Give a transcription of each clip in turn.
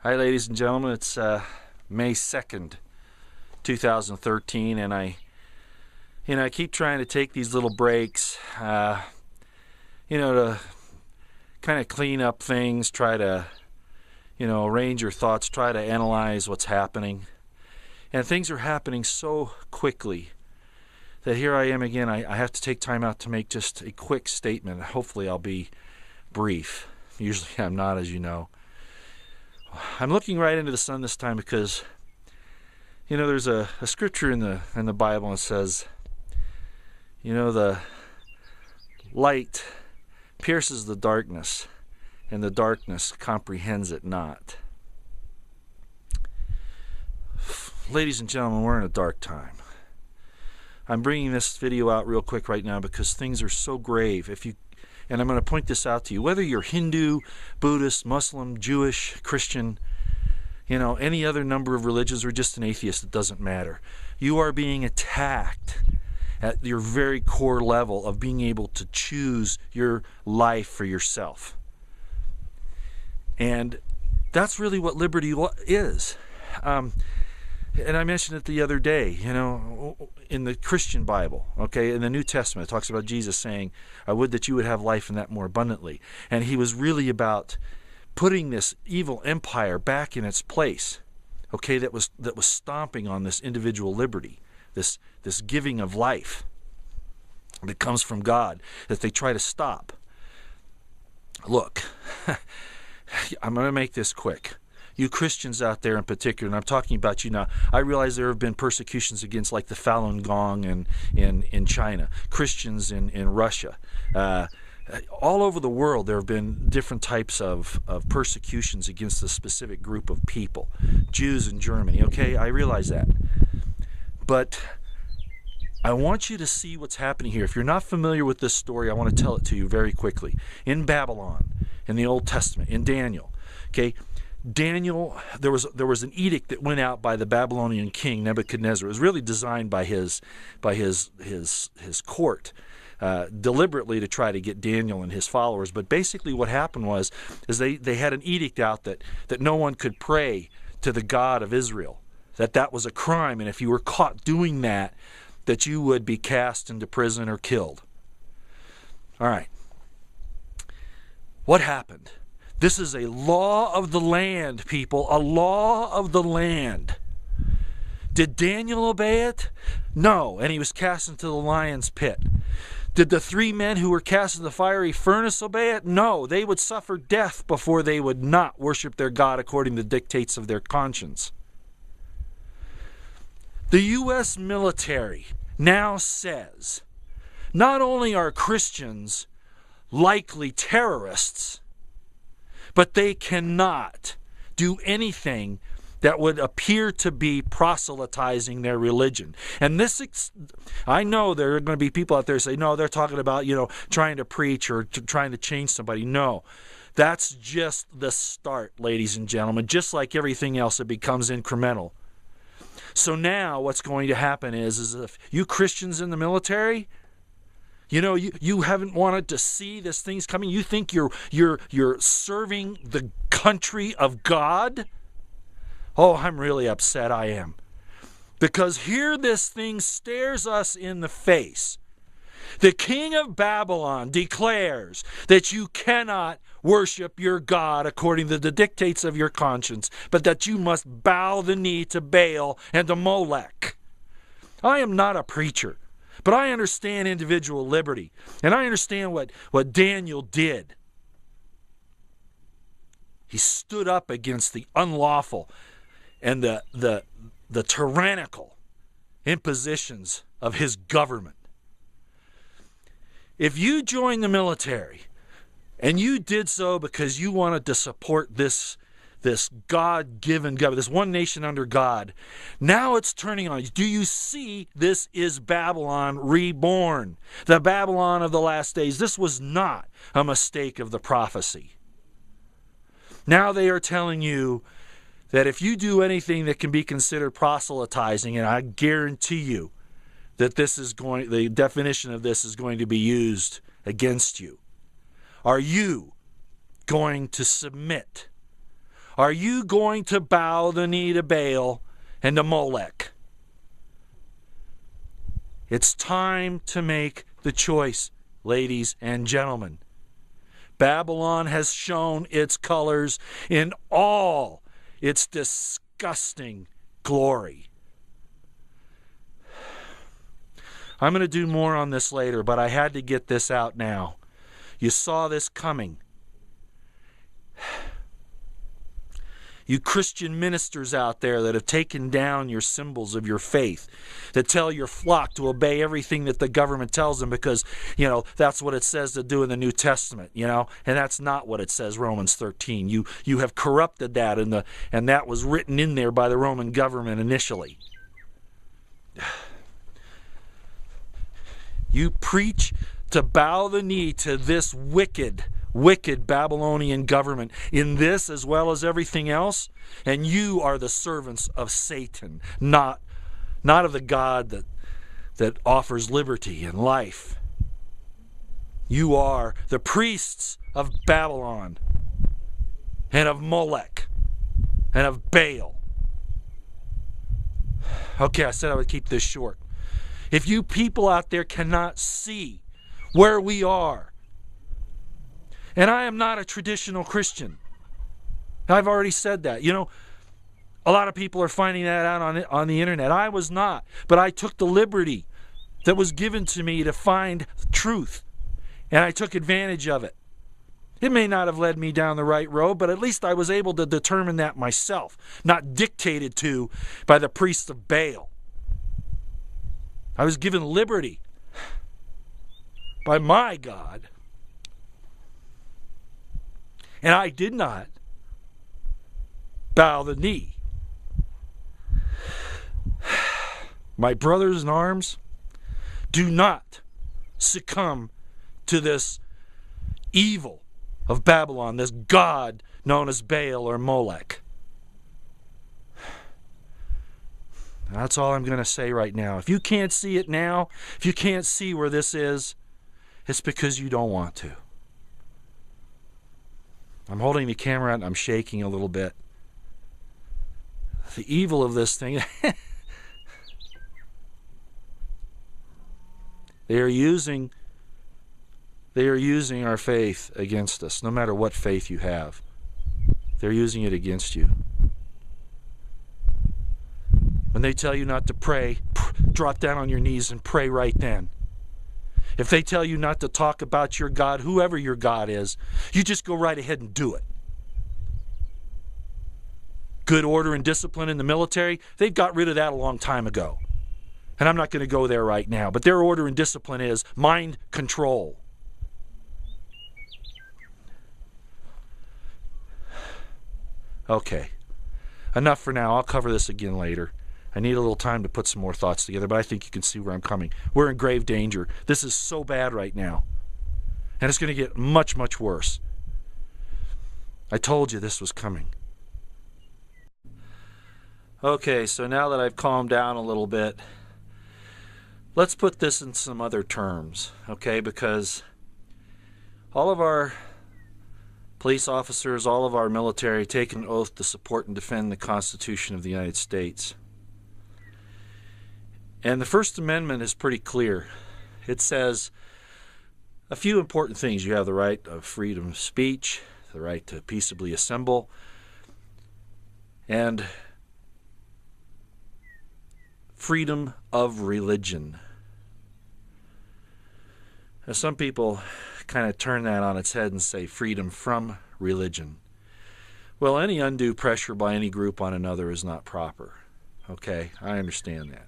Hi, ladies and gentlemen. It's May 2nd, 2013, and I keep trying to take these little breaks, to kind of clean up things, try to, arrange your thoughts, try to analyze what's happening. And things are happening so quickly that here I am again. I have to take time out to make just a quick statement. Hopefully I'll be brief. Usually I'm not, as you know. I'm looking right into the sun this time because, there's a scripture in the Bible that says, the light pierces the darkness, and the darkness comprehends it not. Ladies and gentlemen, we're in a dark time. I'm bringing this video out real quick right now because things are so grave. And I'm going to point this out to you. Whether you're Hindu, Buddhist, Muslim, Jewish, Christian, any other number of religions, or just an atheist, it doesn't matter. You are being attacked at your very core level of being able to choose your life for yourself. And that's really what liberty is. And I mentioned it the other day, in the Christian Bible, okay, in the New Testament, it talks about Jesus saying, I would that you would have life and that more abundantly. And he was really about putting this evil empire back in its place, okay, that was stomping on this individual liberty, this giving of life that comes from God, that they try to stop. Look, I'm going to make this quick. You Christians out there in particular, and I'm talking about you now, I realize there have been persecutions against like the Falun Gong in China, Christians in Russia. All over the world there have been different types of persecutions against a specific group of people. Jews in Germany, okay, I realize that. But I want you to see what's happening here. If you're not familiar with this story, I want to tell it to you very quickly. In Babylon, in the Old Testament, in Daniel, okay, Daniel, there was an edict that went out by the Babylonian king Nebuchadnezzar. It was really designed by his court, deliberately to try to get Daniel and his followers. But basically, what happened is they had an edict out that no one could pray to the God of Israel. That was a crime, and if you were caught doing that you would be cast into prison or killed. All right. What happened? This is a law of the land, people, a law of the land. Did Daniel obey it? No, and he was cast into the lion's pit. Did the 3 men who were cast in the fiery furnace obey it? No, they would suffer death before they would not worship their God according to the dictates of their conscience. The U.S. military now says, not only are Christians likely terrorists, but they cannot do anything that would appear to be proselytizing their religion. And I know there are going to be people out there who say, no, they're talking about, trying to preach or trying to change somebody. No, that's just the start, ladies and gentlemen. Just like everything else, it becomes incremental. So now what's going to happen is if you Christians in the military, you haven't wanted to see this thing's coming. You think you're serving the country of God? Oh, I'm really upset. I am. Because here this thing stares us in the face. The king of Babylon declares that you cannot worship your God according to the dictates of your conscience, but that you must bow the knee to Baal and to Molech. I am not a preacher. But I understand individual liberty, and I understand what Daniel did. He stood up against the unlawful and the tyrannical impositions of his government. If you join the military, and you did so because you wanted to support this God-given government, this one nation under God, now it's turning on you. Do you see this is Babylon reborn? The Babylon of the last days. This was not a mistake of the prophecy. Now they are telling you that if you do anything that can be considered proselytizing, and I guarantee you that the definition of this is going to be used against you. Are you going to submit? Are you going to bow the knee to Baal and to Molech? It's time to make the choice, ladies and gentlemen. Babylon has shown its colors in all its disgusting glory. I'm going to do more on this later, but I had to get this out now. You saw this coming. You Christian ministers out there that have taken down your symbols of your faith, that tell your flock to obey everything that the government tells them because, that's what it says to do in the New Testament, and that's not what it says, Romans 13. You have corrupted that, and that was written in there by the Roman government initially. You preach to bow the knee to this wicked Babylonian government in this as well as everything else, and you are the servants of Satan, not of the God that offers liberty and life. You are the priests of Babylon and of Molech and of Baal. Okay, I said I would keep this short. If you people out there cannot see where we are, and I am not a traditional Christian. I've already said that. A lot of people are finding that out on the internet. I was not, but I took the liberty that was given to me to find truth, and I took advantage of it. It may not have led me down the right road, but at least I was able to determine that myself, not dictated to by the priests of Baal. I was given liberty by my God, and I did not bow the knee. My brothers in arms, do not succumb to this evil of Babylon, this god known as Baal or Molech. That's all I'm going to say right now. If you can't see it now, if you can't see where this is, it's because you don't want to. I'm holding the camera out and I'm shaking a little bit. The evil of this thing. They are using our faith against us, no matter what faith you have. They're using it against you. When they tell you not to pray, drop down on your knees and pray right then. If they tell you not to talk about your God, whoever your God is, you just go right ahead and do it. Good order and discipline in the military, they've got rid of that a long time ago. And I'm not going to go there right now, but their order and discipline is mind control. Okay, enough for now. I'll cover this again later. I need a little time to put some more thoughts together, but I think you can see where I'm coming. We're in grave danger. This is so bad right now. And it's going to get much, much worse. I told you this was coming. Okay, so now that I've calmed down a little bit, let's put this in some other terms, okay? Because all of our police officers, all of our military take an oath to support and defend the Constitution of the United States. And the First Amendment is pretty clear. It says a few important things. You have the right of freedom of speech, the right to peaceably assemble, and freedom of religion. Now, some people kind of turn that on its head and say freedom from religion. Well, any undue pressure by any group on another is not proper. Okay, I understand that.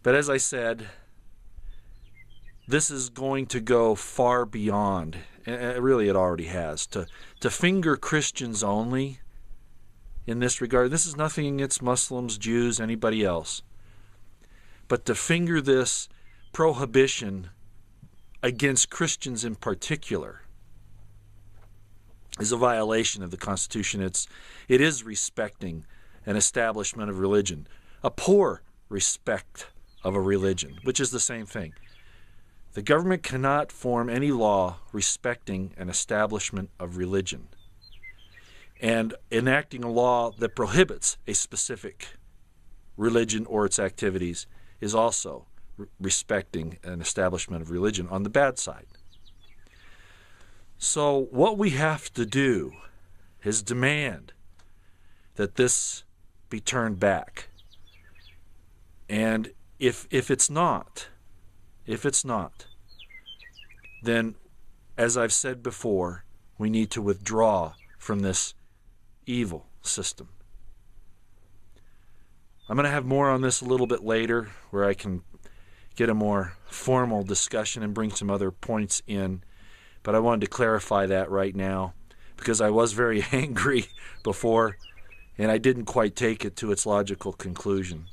But as I said, this is going to go far beyond, and really it already has, to finger Christians only in this regard. This is nothing against Muslims, Jews, anybody else. But to finger this prohibition against Christians in particular is a violation of the Constitution. It is respecting an establishment of religion, a poor respect of a religion, which is the same thing. The government cannot form any law respecting an establishment of religion. And enacting a law that prohibits a specific religion or its activities is also respecting an establishment of religion on the bad side. So what we have to do is demand that this be turned back. And if it's not, then, as I've said before, we need to withdraw from this evil system. I'm going to have more on this a little bit later, where I can get a more formal discussion and bring some other points in. But I wanted to clarify that right now, because I was very angry before, and I didn't quite take it to its logical conclusion.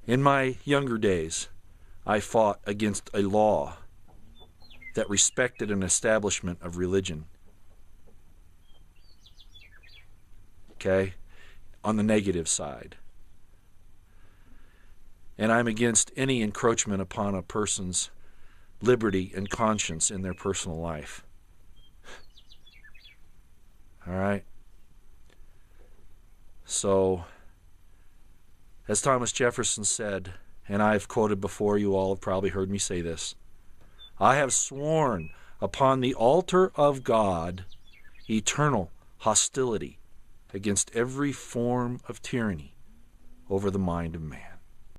In my younger days, I fought against a law that respected an establishment of religion. Okay? On the negative side. And I'm against any encroachment upon a person's liberty and conscience in their personal life. All right? So, as Thomas Jefferson said, and I've quoted before, you all have probably heard me say this, I have sworn upon the altar of God eternal hostility against every form of tyranny over the mind of man.